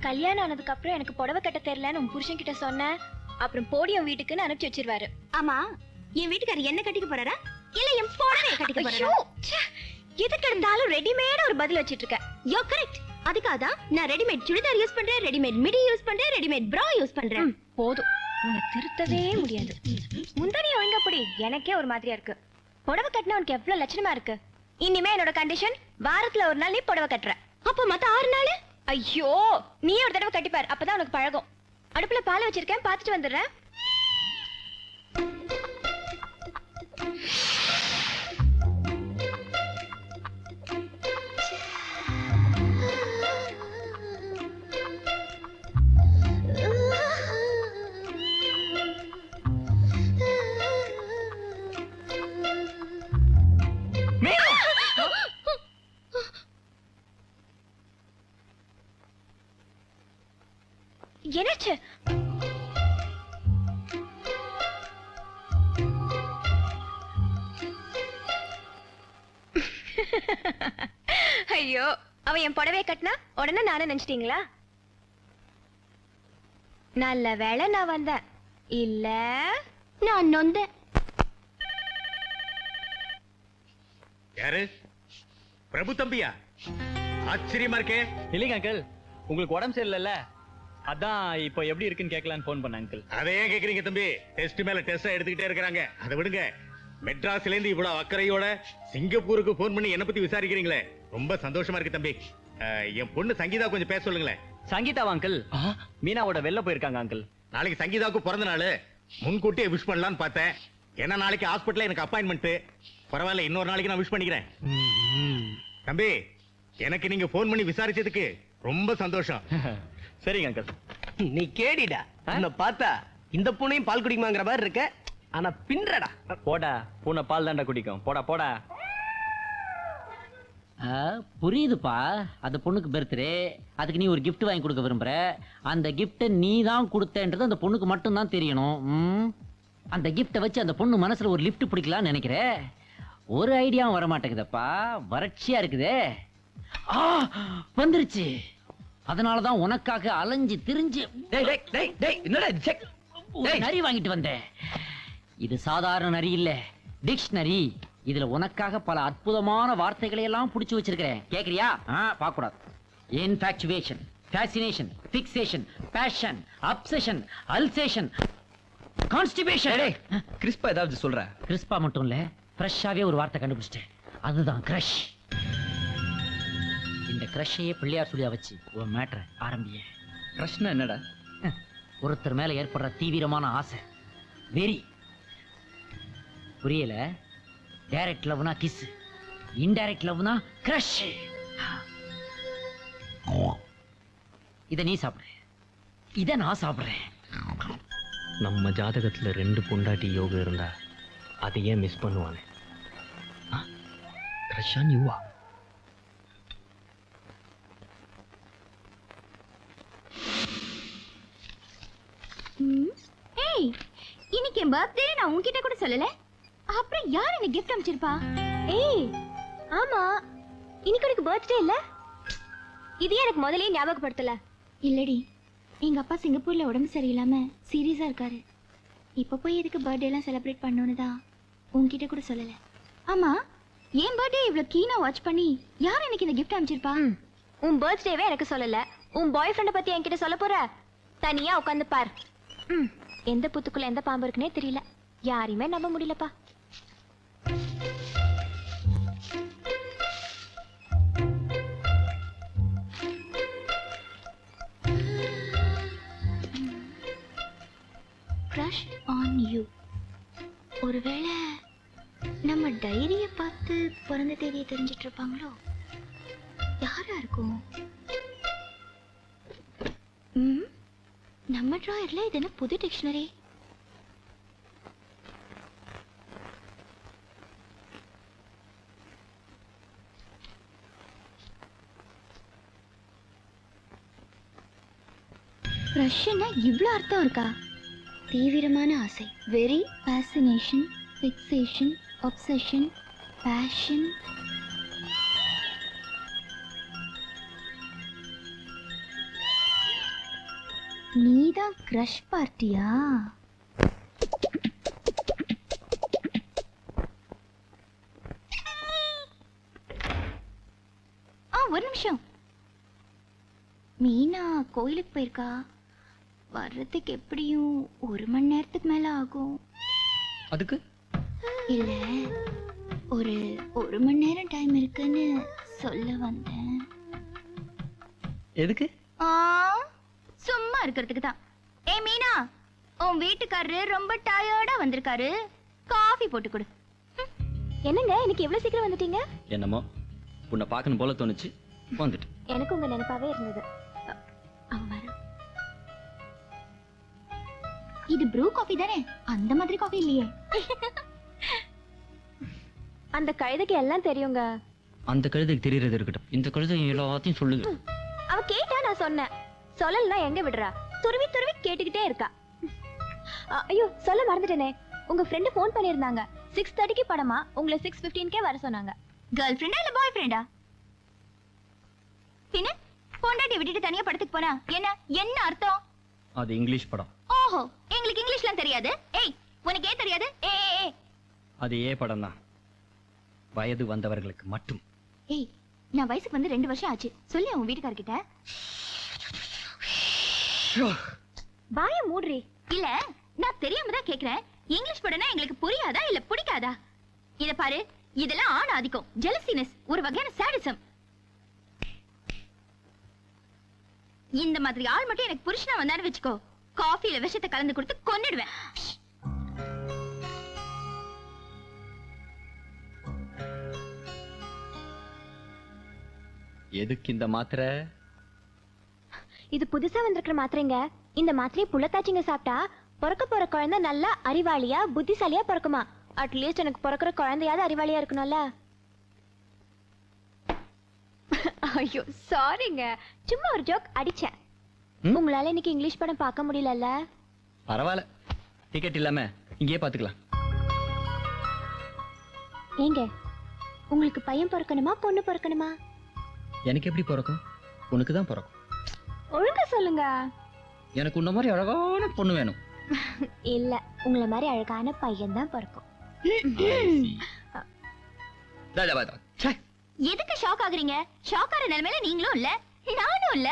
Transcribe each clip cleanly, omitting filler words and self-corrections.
கல்யாணம் ஆனதுக்கு அப்புறம் எனக்கு புடவை கட்ட தெரியலன்னு உன் புருஷன் கிட்ட சொன்னேன். அப்புறம் போடியம் வீட்டுக்குன்னு அனுப்பிச்சு வச்சிருவாரு. ஆமா, என் வீட்டுக்காரர் என்ன கட்டிக்க போறாரா இல்ல என் புடவைய கட்டிக்க போறாரா? எதுக்கு இருந்தாலும் ரெடிமேட் ஒரு பதில் வச்சிட்டு இருக்க. யோ கரெக்ட். அதுக்காக தான் நான் ரெடிமேட் சுடிதார் யூஸ் பண்றேன், ரெடிமேட் மிடி யூஸ் பண்றேன், ரெடிமேட் ப்ரா யூஸ் பண்றேன். போதும், உன்னை திருத்தவே முடியாது. முந்தானி ஒழுங்கா போடி, எனக்கே ஒரு மாதிரியா இருக்கு. புடவை கட்டினா உனக்கு எவ்வளவு லட்சணமா இருக்கு. இனிமே என்னோட கண்டிஷன், வாரத்துல ஒரு நாள் நீ புடவை கட்டுற. அப்ப மத்த 6 நாள்? ஐயோ, நீ ஒரு தடவை கட்டிப்பார், அப்பதான் உனக்கு பழகும். அடுப்புல பால் வச்சிருக்கேன், பாத்துட்டு வந்துடுறேன். என்னாச்சு? ஐயோ, அவ என் புடவைய கட்டினா உடனே நானே நினைச்சிட்டீங்களா? நல்ல வேளை நான் வந்தேன், இல்ல நான் நொந்தேன். யாரு? பிரபு தம்பியா? ஆச்சரியமா இருக்கே. இல்லைங்க அங்கிள், உங்களுக்கு உடம்பு சரியில்லைல்ல, அதான் இப்போ எப்படி இருக்குன்னு கேட்கலான்னு போன் பண்ண அங்கிள். அதை ஏன் கேக்குறீங்க தம்பி? டெஸ்ட் மேல டெஸ்ட் எடுத்துக்கிட்டே இருக்காங்க, அதை விடுங்க. மெட்ராஸ்ல இருந்து இவ்வளவு அக்கறையோட சிங்கப்பூருக்கு போன் பண்ணி என்ன பத்தி விசாரிக்கிறீங்களே, ரொம்ப சந்தோஷமா இருக்கு தம்பி. என் பொண்ணு சங்கீதா கொஞ்சம் பேச சொல்லுங்களேன். சங்கீதாவா அங்கிள்? மீனாவோட வெளில போயிருக்காங்க அங்கிள். நாளைக்கு சங்கீதாவுக்கு பிறந்த நாள், முன்கூட்டியே விஷ் பண்ணலான்னு பார்த்தேன். ஏன்னா நாளைக்கு ஹாஸ்பிட்டல்ல எனக்கு அப்பாயின்மெண்ட். பரவாயில்ல, இன்னொரு நாளைக்கு நான் விஷ் பண்ணிக்கிறேன். தம்பி, எனக்கு நீங்க போன் பண்ணி விசாரிச்சதுக்கு ரொம்ப சந்தோஷம். சரிங்க அங்கிள். நீ கேடிடா, உன்னை பார்த்தா இந்த பூனையும் பால் குடிக்குமாங்கிற மாதிரி இருக்க. ஆனா பின்றடா. போடா, பூனை பால் தாண்டா குடிக்கும். போடா போடா. புரியுதுப்பா, அது பொண்ணுக்கு பர்த்டே, அதுக்கு நீ ஒரு கிஃப்ட் வாங்கி கொடுக்க விரும்புற. அந்த கிஃப்ட நீ தான் கொடுத்தன்றது அந்த பொண்ணுக்கு மட்டும் தான் தெரியணும். அந்த கிஃப்ட வச்சு அந்த பொண்ணு மனசுல ஒரு லிஃப்ட் பிடிக்கலாம்னு நினைக்கிற. ஒரு ஐடியாவும் வர மாட்டேங்குதப்பா, வறட்சியா இருக்குதே. வந்துருச்சு. அதனாலதான் உனக்காக அலைஞ்சு திரிஞ்சு நரி வாங்கிட்டு வந்தேன். இது சாதாரண நரி இல்ல, டிக்ஷனரி. இதுல உனக்காக பல அற்புதமான வார்த்தைகளை எல்லாம் புடிச்சு வச்சிருக்கிறேன். கேக்குறியா? பார்க்க கூடாது. Infatuation, fascination, fixation, passion, obsession, alsatian, constipation. கிறிஸ்பா ஏதாவது சொல்ற? கிறிஸ்பா மட்டும் இல்ல, ஃப்ரெஷ்ஷாவே ஒரு வார்த்தை கண்டுபிடிச்சிட்டேன். அதுதான் கிரஷ். இந்த கிரஷையே பிள்ளையார் சொல்லியா வச்சு உன் மேட்டர் ஆரம்பிய. கிரஷ்னா என்னடா? ஒருத்தர் மேல ஏற்படுற தீவிரமான ஆசை, வெறி. புரியல? டைரக்ட் லவ்னா கிஸ், இன்டைரக்ட் லவ்னா கிரஷ். இத நீ சாப்பிடு, இத நான் சாப்பிடுறேன். நம்ம ஜாதகத்துல 2 பொண்டாட்டி யோகம் இருந்தா அதை ஏன் மிஸ் பண்ணுவானே? கிரஷான் யுவா. ஏய், இன்னைக்கு என் பர்த்டே, நான் உன்கிட்ட கூட சொல்லல. அப்புறம் யார் எனக்கு கிஃப்ட் அனுப்பிச்சிருப்பா? ஏய், ஆமா, இன்னைக்கு உனக்கு பர்த்டே இல்ல? இது எனக்கு முதல்லயே ஞாபகப்படுத்தல. இல்லடி, எங்க அப்பா சிங்கப்பூர்ல உடம்பு சரியில்லாம சீரியஸா இருக்காரு. இப்ப போய் எதுக்கு பர்த்டே எல்லாம் செலிப்ரேட் பண்ணணும்னு தான் உன்கிட்ட கூட சொல்லல. ஆமா, என் பர்த்டே இவ்வளவு கீனா வாட்ச் பண்ணி யார் எனக்கு இந்த கிஃப்ட் அனுப்பிச்சிருப்பா? உன் பர்த்டேவே எனக்கு சொல்லல, உன் பாய் ஃப்ரெண்ட பத்தி என்கிட்ட சொல்ல போற? தனியா உட்காந்து பார். எந்த புத்துக்குள்ள எந்த பாம்பு இருக்குன்னே தெரியல. யாரையுமே நம்ப முடியலப்பா. Crush on you. ஒருவேளை நம்ம டைரியை பார்த்து பிறந்த தேதியை தெரிஞ்சிட்டு இருப்பாங்களோ? யாரா இருக்கும்? நம்ம டிராயர்ல இது என்ன புது டிக்ஷனரி? ரஷ்யன்னா இவ்ளோ அர்த்தம் இருக்கா? தீவிரமான ஆசை, very, fascination, fixation, obsession, passion. நீதான் கிரஷ் பார்ட்டியா? ஒரு நிமிஷம். மீனா கோயிலுக்கு போயிருக்கா. வர்றதுக்கு எப்படியும் 1 மணி நேரத்துக்கு மேல ஆகும். அதுக்கு இல்ல, ஒரு 1 மணி நேரம் டைம் இருக்குன்னு சொல்ல வந்தேன். எதுக்கு? சும்மா இருக்கிறதுக்கு தான். ஏ மீனா, உன் வீட்டுக்காரரு ரொம்ப டயர்டா வந்திருக்காரு, காஃபி போட்டு கொடு. என்னங்க இன்னைக்கு எவ்வளவு சீக்கிரம் வந்துட்டீங்க? என்னமோ உன்னை பார்க்கணும் போல தோணுச்சு, வந்துட்டு. எனக்கு உங்க நினைப்பாவே இருந்தது. அவன் வர. இது ப்ரூ காஃபி தானே? அந்த மாதிரி காஃபி இல்லையே. அந்த கழுதைக்கு எல்லாம் தெரியுங்க. அந்த கழுதைக்கு தெரியறது இருக்கட்டும், இந்த கழுதை எல்லாத்தையும் சொல்லுது. அவ கேட்டா நான் சொன்னேன், சொல்லலன்னா எங்க விடுறா? துருவி துருவி கேட்டுக்கிட்டே இருக்கா. ஐயோ சொல்ல மறந்துட்டேனே, உங்க ஃப்ரெண்டு ஃபோன் பண்ணிருந்தாங்க. 6:30க்கு படமா, உங்களை 6:15கே வர சொன்னாங்க. கேர்ள் ஃப்ரெண்டா இல்ல பாய் ஃப்ரெண்டா? பின்ன பொண்டாட்டி விட்டுட்டு தனியா படத்துக்கு போனா என்ன என்ன அர்த்தம்? அது இங்கிலீஷ் படம். ஓஹோ, எங்களுக்கு இங்கிலீஷ்லாம் தெரியாது. ஏய், உனக்கு ஏன் தெரியாது? ஏய், அது ஏ படம் தான், வயது வந்தவர்களுக்கு மட்டும். ஏய், நான் வயசுக்கு வந்து 2 வருஷம் ஆச்சு. சொல்லி உன் வீட்டுக்காரர்கிட்ட. வாய மூடுறி. இல்ல, நான் தெரியாம தான் கேக்குறேன். இங்கிலீஷ் படம்னா எங்களுக்கு புரியாதா இல்ல பிடிக்காதா? இத பாரு, இதெல்லாம் ஆண் ஆதிக்கம், ஜெலசினஸ், ஒரு வகையான சாடிசம். இந்த மாதிரி ஆள் மட்டும் எனக்கு புருஷனா வந்தான்னு வெச்சுக்கோ, காஃபில விஷத்தை கலந்து கொடுத்து கொன்னுடுவேன். எதுக்கு இந்த மாத்திரை? இது புதுசா வந்திருக்கிற மாத்திரைங்க. இந்த மாத்திரையை புள்ளத்தாச்சிங்க சாப்பிட்டா பிறக்க போற குழந்தை நல்லா அறிவாளியா புத்திசாலியா பிறக்குமா. அட்லீஸ்ட் எனக்கு பிறக்கிற குழந்தையாவது அறிவாளியா இருக்கணும்ல. ஐயோ சாரிங்க, சும்மா ஒரு ஜோக் அடிச்சேன். உங்களால இன்னைக்கு இங்கிலீஷ் படம் பார்க்க முடியலல்ல? பரவாயில்ல, டிக்கெட் இல்லாம இங்கேயே பாத்துக்கலாம். ஏங்க, உங்களுக்கு பையன் பிறக்கணுமா பொண்ணு பிறக்கணுமா? எனக்கு எப்படி பிறக்கும்? உனக்கு தான் பிறக்கும். ஒழுங்கா சொல்லுங்க. எனக்கு உன்ன மாதிரி அழகான பொண்ணு வேணும். இல்ல, உங்களை மாதிரி அழகான பையன் தான் பிறக்கும். எதுக்கு ஷாக் ஆகுறீங்க? ஷாக் ஆற நிலைமையில நீங்களும் இல்ல, நானும் இல்ல.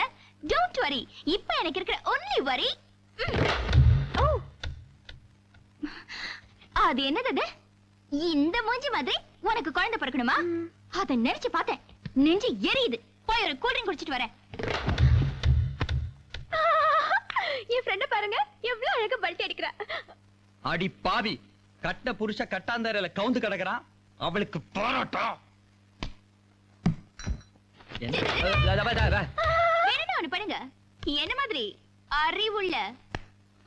Don't worry. இப்ப எனக்கு இருக்கிற ஒன்லி வரி, அது என்னது? இந்த மூஞ்சி மாதிரி உனக்கு குழந்தை பிறக்கணுமா? அத நினைச்சு பார்த்தேன், நெஞ்சு எரியுது. போய் ஒரு கூல் ட்ரிங்க் குடிச்சிட்டு வரேன். என் ஃப்ரெண்ட பாருங்க, எவ்வளவு அழகா பல்ட்டி அடிக்கிறா. அடி பாவி, கட்ட புருஷ கட்டாந்தரையில கவுந்து கிடக்குறான், அவளுக்கு போராட்டா. வேணும்னு ஒண்ணு பண்ணுங்க, என்ன மாதிரி அறிவுள்ள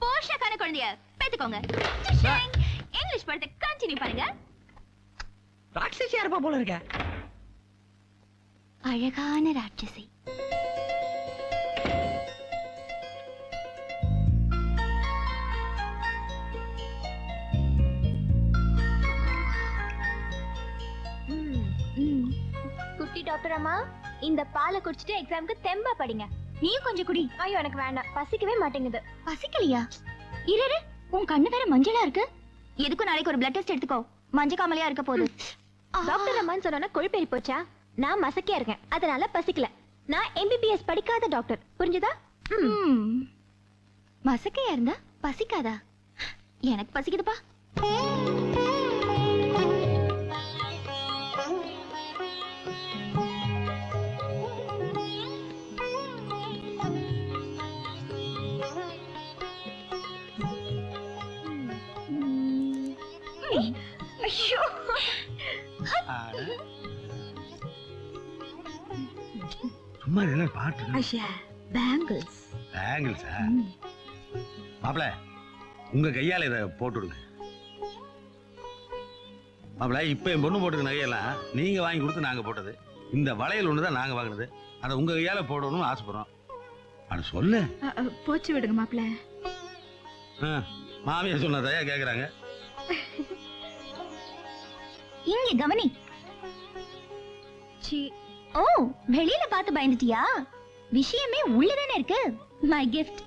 போஷக்கான குழந்தைய பேத்துக்கோங்க. இங்கிலீஷ் படத்தை கண்டினியூ பண்ணுங்க. ராட்சசியா இருப்பா போல இருக்க. அழகான ராட்சசி. குட்டி டாக்டர் அம்மா, இந்த பாலை குடிச்சிட்டு எக்ஸாமுக்கு தெம்பா படிங்க. நீயும் கொஞ்சம் குடி. ஐயோ எனக்கு வேண்டாம், பசிக்கவே மாட்டேங்குது. பசிக்கலையா? இரு, உன் கண்ணு வேற மஞ்சளா இருக்கு. எதுக்கும் நாளைக்கு ஒரு பிளட் டெஸ்ட் எடுத்துக்கோ, மஞ்சள் காமலையா இருக்க போகுது. டாக்டர் அம்மான்னு சொன்னா கொழுப்பேறி போச்சா? நான் மசக்கியா இருக்கேன், அதனால பசிக்கல. நான் MBBS படிக்காத டாக்டர், புரிஞ்சுதா? மசக்கையா இருந்தா பசிக்காதா? எனக்கு பசிக்குதுப்பா. ஐயோ, சும்மா என்ன பாட்டு? ஐயா பேங்கிள்ஸ். பேங்கிள்ஸா? மாப்பிள, உங்க கையால இதை போட்டுடுங்க. மாப்பிள, இப்ப என் பொண்ணு போட்டுக்க நகையெல்லாம் நீங்க வாங்கி கொடுத்து நாங்க போட்டது. இந்த வளையல் ஒண்ணுதான் நாங்க வாங்கினது. அதை உங்க கையால போடணும்னு ஆசைப்படுறோம். அது சொல்லு. போச்சு விடுங்க மாப்பிள. மாமியா சொன்னதையா கேக்குறாங்க. இங்க கவனி. ஓ, வெளியில பார்த்து பயந்துட்டியா? விஷயமே உள்ளதானே இருக்கு. My gift.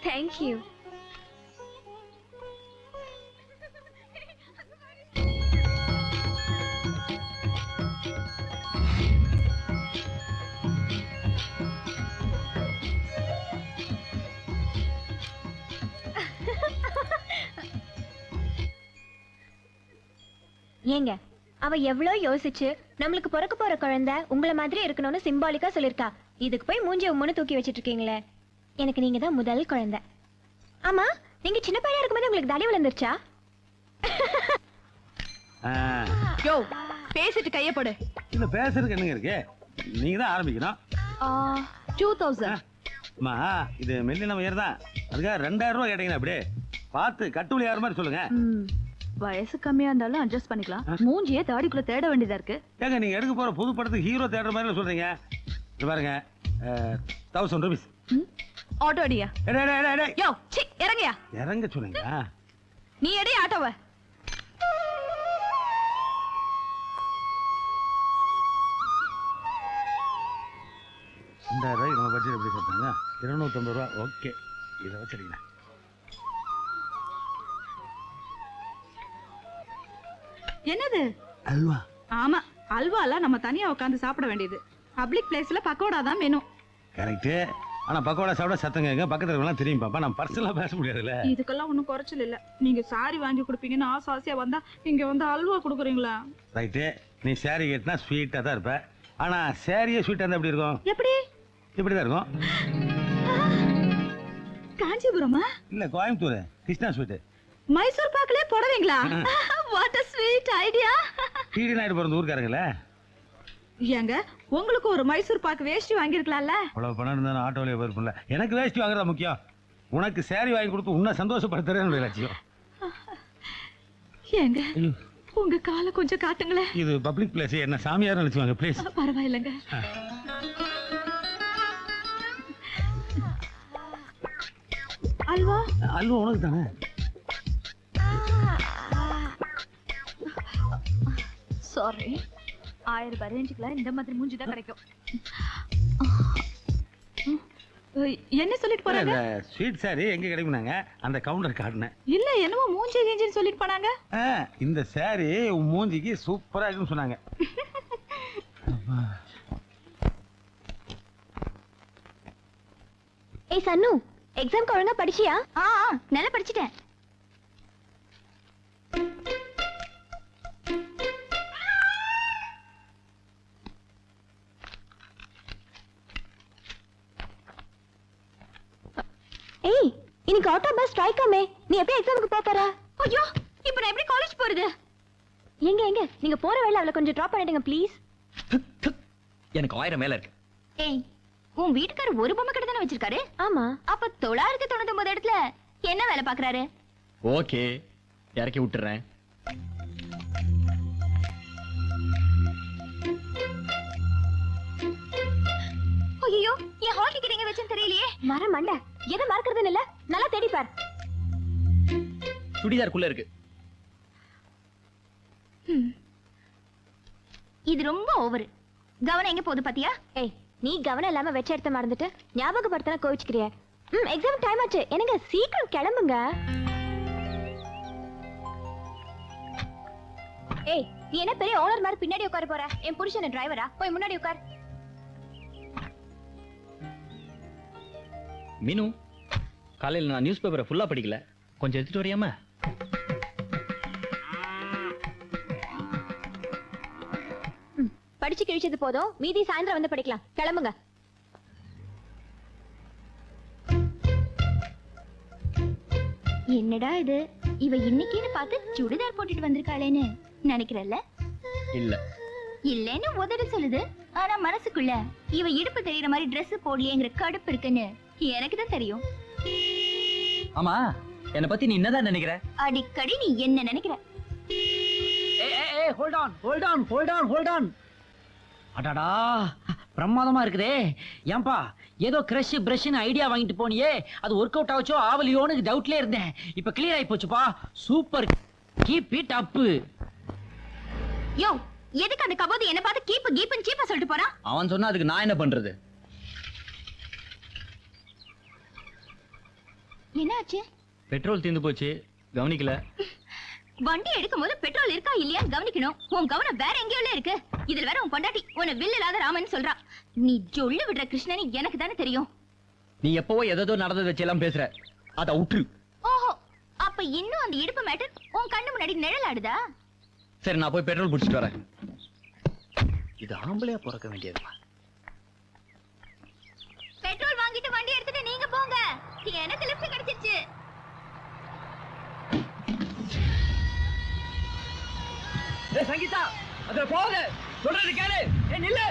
தேங்க்யூ. ஏங்க, அவ எவ்வளோ யோசிச்சு நம்மளுக்கு பிறக்க போற குழந்தை உங்களை மாதிரி இருக்கணும்னு சிம்பாலிக்கா சொல்லிருக்கா. இதுக்கு போய் மூஞ்சி உம்முன்னு தூக்கி வச்சிட்டு இருக்கீங்களே. எனக்கு நீங்க தான் முதல் குழந்தை. ஆமா, நீங்க சின்ன பையனா இருக்கும்போது உங்களுக்கு தடி விழுந்துருச்சா? யோ, பேசிட்டு கைய போடு. இல்ல பேசுறதுக்கு என்னங்க இருக்கு, நீங்க தான் ஆரம்பிக்கணும். 2000. அம்மா, இது மெல்லின உயர் தான், அதுக்காக 2000 ரூபாய் கேட்டீங்கன்னா அப்படியே பார்த்து கட்டுவலி யார் மாதிரி சொல்லுங்க. வயசு கம்மியா இருந்தாலும் அட்ஜஸ்ட் பண்ணிக்கலாம். மூஞ்சியே தாடிக்குள்ள தேட வேண்டியதா இருக்கு. ஏங்க நீங்க எடுக்க போற புது படத்துக்கு ஹீரோ தேடுற மாதிரி சொல்றீங்க. இது பாருங்க, 1000 rupees. ஆட்டோ அடியா? யோ, சி, இறங்கயா. இறங்க சொன்னீங்க. நீ எடி ஆட்டோவ. இந்த ரூபாய் நம்ம பட்ஜெட் எப்படி சொல்றாங்க? 250 ரூபா. ஓகே, இதை வச்சிருக்கீங்க. என்னது? அல்வா. ஆமா, அல்வாலாம் நம்ம தனியா உட்கார்ந்து சாப்பிட வேண்டியது. பப்ளிக் பிளேஸ்ல பக்கோடா தான் வேணும். கரெக்ட். ஆனா பக்கோடா சாப்பிட சத்தம் கேட்க பக்கத்துல இருக்கலாம் தெரியும் பாப்பா. நான் பர்சனலா பேச முடியாதுல்ல. இதுக்கெல்லாம் ஒண்ணும் குறைச்சல் இல்ல. நீங்க சாரி வாங்கி கொடுப்பீங்கன்னு ஆசையா வந்தா இங்க வந்து அல்வா கொடுக்குறீங்களா? ரைட்டு. நீ சாரி கேட்டினா ஸ்வீட்டா தான் இருப்ப. ஆனா சாரியே ஸ்வீட்டா இருந்தா எப்படி இருக்கும்? எப்படி? இப்படிதான் இருக்கும். காஞ்சிபுரமா? இல்ல கோயம்புத்தூர் கிருஷ்ணா ஸ்வீட். மைசூர் பாக்கலே போடுவீங்களா? What a sweet idea. டிடி நாயுடு பிறந்த ஊர்க்காரங்களே. ஏங்க, உங்களுக்கு ஒரு மைசூர் பாக்கு வேஷ்டி வாங்கி இருக்கலாம்ல? அவ்வளவு பணம் இருந்தாலும் ஆட்டோவிலே போயிருப்போம்ல. எனக்கு வேஷ்டி வாங்குறதா முக்கியம். உனக்கு சாரி வாங்கி கொடுத்து உன்னை சந்தோஷப்படுத்துறேன் என்னுடைய லட்சியம். ஏங்க, உங்க காலை கொஞ்சம் காட்டுங்களேன். இது பப்ளிக் பிளேஸ், என்ன சாமியார் நினைச்சுவாங்க ப்ளீஸ். பரவாயில்லைங்க. அல்வா? அல்வா உனக்கு தானே. சாரி. 1000 ரூபாய் ரேஞ்சுக்குலாம் இந்த மாதிரி மூஞ்சி தான் கிடைக்கும். என்ன சொல்லிட்டு போறாங்க? ஸ்வீட் சாரி எங்க கிடைக்குனாங்க, அந்த கவுண்டர் காட்டினேன். இல்ல, என்னமோ மூஞ்சி கீஞ்சின்னு சொல்லிட்டு போனாங்க. இந்த சாரி உன் மூஞ்சிக்கு சூப்பரா இருக்குன்னு சொன்னாங்க. ஏய் சன்னு, எக்ஸாம்க்கு ஒழுங்கா படிச்சியா? நல்லா படிச்சிட்டேன். ஏய், இன்னைக்கு ஆட்டோ பஸ் ஸ்ட்ரைக்காமே. நீ எப்ப எக்ஸாமுக்கு போக போற? ஐயோ, இப்போ நான் எப்படி காலேஜ் போறது? எங்க நீங்க போற வழியில அவளை கொஞ்சம் டிராப் பண்ணிடுங்க ப்ளீஸ். எனக்கு 1000 மேல இருக்கு. ஏய், உன் வீட்டுக்காரர் ஒரு பொம்மை கடை தானே வச்சிருக்காரு? ஆமா. அப்ப 999 இடத்துல என்ன வேலை பாக்குறாரு? ஓகே, இறக்கி விட்டுறேன். ஐயோ, என் ஹால் டிக்கெட் எங்க வச்சேன்னு தெரியலையே. மர மண்ட, எதை மறக்கிறதுன்னு இல்ல, நல்லா தேடி பார். சுடிதாருக்குள்ள இருக்கு. இது ரொம்ப ஓவர். கவனம் எங்க போகுது பாத்தியா? ஏய், நீ கவனம் இல்லாம வச்ச இடத்த மறந்துட்டு ஞாபகப்படுத்தினா கோவிச்சுக்கிறிய. எக்ஸாம் டைம் ஆச்சு, என்னங்க சீக்கிரம் கிளம்புங்க. ஏய், நீ என்ன பெரிய ஓனர் மாதிரி பின்னாடி உட்கார போற? என் புருஷன் டிரைவரா? போய் முன்னாடி உட்கார். மீனு, காலையில் நான் நியூஸ் பேப்பரை ஃபுல்லா படிக்கல, கொஞ்சம் எடுத்துட்டு வரியாம? படிச்சு கிழிச்சது போதும், மீதி சாயந்தரம் வந்து படிக்கலாம். கிளம்புங்க. என்னடா இது, இவ இன்னைக்குன்னு பார்த்து சுடிதார் போட்டுட்டு வந்திருக்காளேன்னு நினைக்கிறல்ல? இல்ல இல்லன்னு உதடு சொல்லுது. ஆனா மனசுக்குள்ள இவ இடுப்பு தெரியற மாதிரி Dress போடலையேங்கிற கடுப்பு இருக்குன்னு எனக்கு தான் தெரியும். ஆமா, என்ன பத்தி நீ என்னதான் நினைக்கிற? அடிக்கடி நீ என்ன நினைக்கிற? Hold on. அடடா, பிரமாதமா இருக்குதே. ஏன்பா, ஏதோ கிரஷ் பிரஷ்னு ஐடியா வாங்கிட்டு போனியே, அது ஒர்க் அவுட் ஆச்சோ ஆவலியோன்னு டவுட்லயே இருந்தேன். இப்ப கிளியர் ஆயி போச்சுப்பா. Super, keep it up. Yo, எதுக்கு அந்த கபோது என்ன பார்த்து கீப்புன்னு சீப்பா சொல்லிட்டு போறான்? அவன் சொன்னா அதுக்கு நான் என்ன பண்றது? என்ன ஆச்சு? பெட்ரோல் தீர்ந்து போச்சு, கவனிக்கல. வண்டி எடுக்கும் போது பெட்ரோல் இருக்கா இல்லையா கவனிக்கணும். உன் கவனம் வேற எங்கேயோ இருக்கு. இதுல வேற உன் பொண்டாட்டி உன்னை வில் இல்லாத ராமன் சொல்றா. நீ ஜொல்லு விடுற கிருஷ்ணனி எனக்கு தானே தெரியும். நீ எப்பவோ ஏதோ நடந்ததை வச்சு எல்லாம் பேசுற, அத உற்று. ஓஹோ, அப்ப இன்னும் அந்த இடுப்பு மேட்டர் உன் கண்ணு முன்னாடி நிழல் ஆடுதா? சரி, நான் போய் பெட்ரோல் குடிச்சிட்டு வரேன். இது ஆம்பளையா பிறக்க வேண்டியதுமா? பெட்ரோல் வாங்கிட்டு வண்டி எடுத்துட்டு நீங்க போங்க. எனக்கு லிஃப்ட் கிடைச்சிருச்சு. சங்கீதா, அதுல போகுது, சொல்றது கேளு. நில்லு.